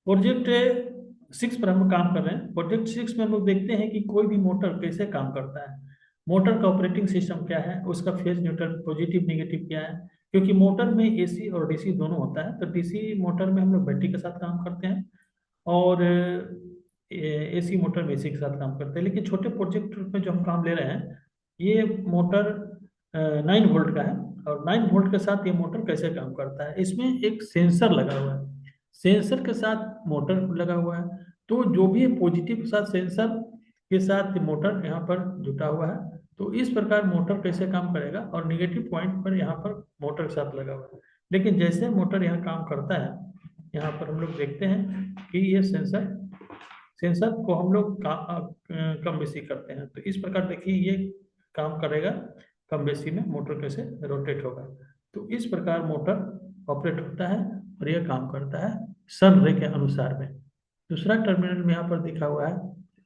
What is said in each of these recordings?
Project 6 पर हम लोग काम कर रहे हैं। प्रोजेक्ट 6 में हम लोग देखते हैं कि कोई भी मोटर कैसे काम करता है, मोटर का ऑपरेटिंग सिस्टम क्या है, उसका फेज न्यूट्रल पॉजिटिव नेगेटिव क्या है। क्योंकि मोटर में एसी और डीसी दोनों होता है, तो डीसी मोटर में हम लोग बैटरी के साथ काम करते हैं, और एसी मोटर में एसी के साथ काम करते हैं। लेकिन छोटे प्रोजेक्ट में जो हम काम ले रहे हैं, ये मोटर 9 वोल्ट का है, और 9 वोल्ट के साथ ये मोटर कैसे काम करता है, इसमें एक सेंसर लगा हुआ है, सेंसर के साथ मोटर लगा हुआ है। तो जो भी पॉजिटिव के साथ सेंसर के साथ मोटर यहाँ पर जुटा हुआ है, तो इस प्रकार मोटर कैसे काम करेगा, और निगेटिव पॉइंट पर यहाँ पर मोटर के साथ लगा हुआ है। लेकिन जैसे मोटर यहाँ काम करता है, यहाँ पर हम लोग देखते हैं कि ये सेंसर सेंसर को हम लोग कम बेसी करते हैं, तो इस प्रकार देखिए ये काम करेगा, कम बेसी में मोटर कैसे रोटेट होगा। तो इस प्रकार मोटर ऑपरेट होता है और यह काम करता है सन रे के अनुसार में। दूसरा टर्मिनल में यहाँ पर दिखा हुआ है,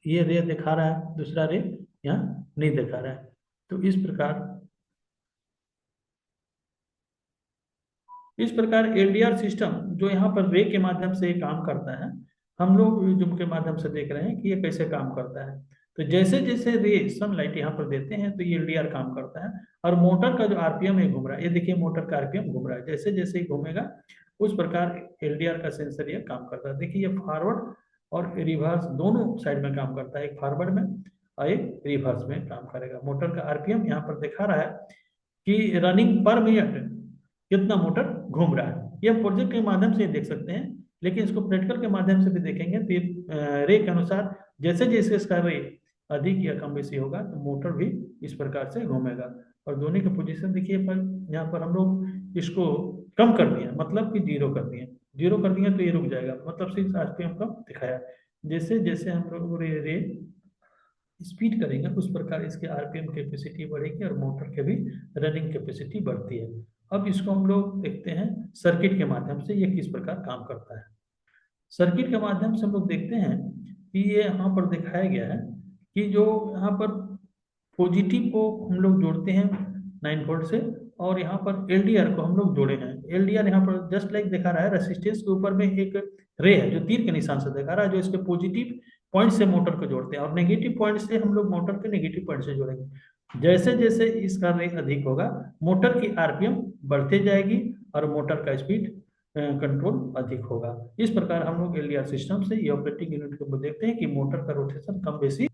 ये रे दिखा रहा है, दूसरा रे यहाँ नहीं दिखा रहा है। तो इस प्रकार एलडीआर सिस्टम जो यहाँ पर रे के माध्यम से काम करता है, हम लोग जूम के माध्यम से देख रहे हैं कि ये कैसे काम करता है। तो जैसे जैसे रे सनलाइट यहाँ पर देते हैं, तो ये एलडीआर काम करता है, और मोटर का जो आरपीएम है घूम रहा है, ये देखिए मोटर का आरपीएम घूम रहा है, जैसे जैसे ही घूमेगा उस प्रकार एलडीआर का सेंसर ये काम करता है। देखिए ये फॉरवर्ड और रिवर्स दोनों साइड में काम करता है, एक फॉरवर्ड में और एक रिवर्स में काम करेगा। मोटर का आरपीएम यहाँ पर दिखा रहा है कि रनिंग पर मिनट कितना मोटर घूम रहा है। ये हम प्रोजेक्ट के माध्यम से देख सकते हैं, लेकिन इसको प्रैक्टिकल के माध्यम से भी देखेंगे तो ये रे के अनुसार जैसे जैसे इसका रे अधिक या कम बेसी होगा, तो मोटर भी इस प्रकार से घूमेगा। और दोनों की पोजीशन देखिए, पर यहाँ पर हम लोग इसको कम कर दिया, मतलब कि जीरो कर दिए, जीरो कर दिया तो ये रुक जाएगा, मतलब सिर्फ आरपीएम कम दिखाया। जैसे जैसे हम लोग रे स्पीड करेंगे उस प्रकार इसके आरपीएम कैपेसिटी बढ़ेगी और मोटर के भी रनिंग कैपेसिटी बढ़ती है। अब इसको हम लोग देखते हैं सर्किट के माध्यम से ये किस प्रकार काम करता है। सर्किट के माध्यम से हम लोग देखते हैं कि ये यहाँ पर दिखाया गया है कि जो यहाँ पर पॉजिटिव को हम लोग जोड़ते हैं 9 वोल्ट से, और यहाँ पर एलडीआर को हम लोग जोड़े हैं। एलडीआर यहाँ पर जस्ट लाइक दिखा रहा है, रेसिस्टेंस के ऊपर में एक रे है जो तीर के निशान से दिखा रहा है, जो इसके पॉजिटिव पॉइंट से मोटर को जोड़ते हैं, और नेगेटिव पॉइंट से हम लोग मोटर के नेगेटिव पॉइंट से जोड़ेंगे। जैसे जैसे इसका रे अधिक होगा, मोटर की आरपीएम बढ़ते जाएगी और मोटर का स्पीड कंट्रोल अधिक होगा। इस प्रकार हम लोग एलडीआर सिस्टम से ये ऑपरेटिंग यूनिट को देखते हैं कि मोटर का रोटेशन कम बेसी।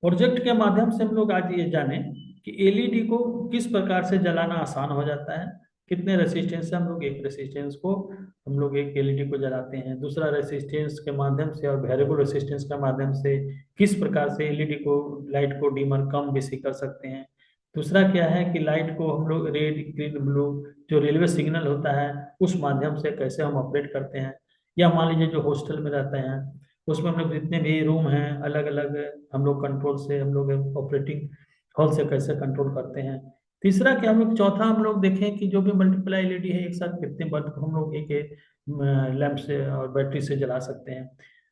प्रोजेक्ट के माध्यम से हम लोग आज ये जाने कि एलईडी को किस प्रकार से जलाना आसान हो जाता है। कितने रेसिस्टेंस से हम लोग एक रेसिस्टेंस को हम लोग एक एलईडी को जलाते हैं, दूसरा रेसिस्टेंस के माध्यम से और वेरिएबल रेसिस्टेंस के माध्यम से किस प्रकार से एलईडी को लाइट को डिमर कम बेसी कर सकते हैं। दूसरा क्या है कि लाइट को हम लोग रेड ग्रीन ब्लू जो रेलवे सिग्नल होता है उस माध्यम से कैसे हम ऑपरेट करते हैं। या मान लीजिए जो हॉस्टल में रहते हैं, उसमें हम लोग जितने भी रूम हैं अलग अलग, हम लोग कंट्रोल से हम लोग ऑपरेटिंग हॉल से कैसे कंट्रोल करते हैं। तीसरा क्या हम लोग, चौथा हम लोग देखें कि जो भी मल्टीप्लाई एलईडी है एक साथ कितने बल्ब हम लोग एक लैंप से और बैटरी से जला सकते हैं।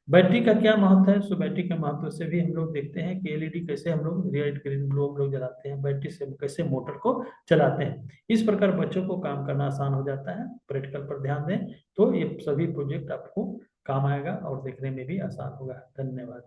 बैटरी का क्या महत्व है, सो बैटरी के महत्व से भी हम लोग देखते हैं कि एलईडी कैसे हम लोग रेड ग्रीन ब्लू हम लोग जलाते हैं, बैटरी से कैसे मोटर को चलाते हैं। इस प्रकार बच्चों को काम करना आसान हो जाता है। प्रैक्टिकल पर ध्यान दें तो ये सभी प्रोजेक्ट आपको काम आएगा और देखने में भी आसान होगा। धन्यवाद।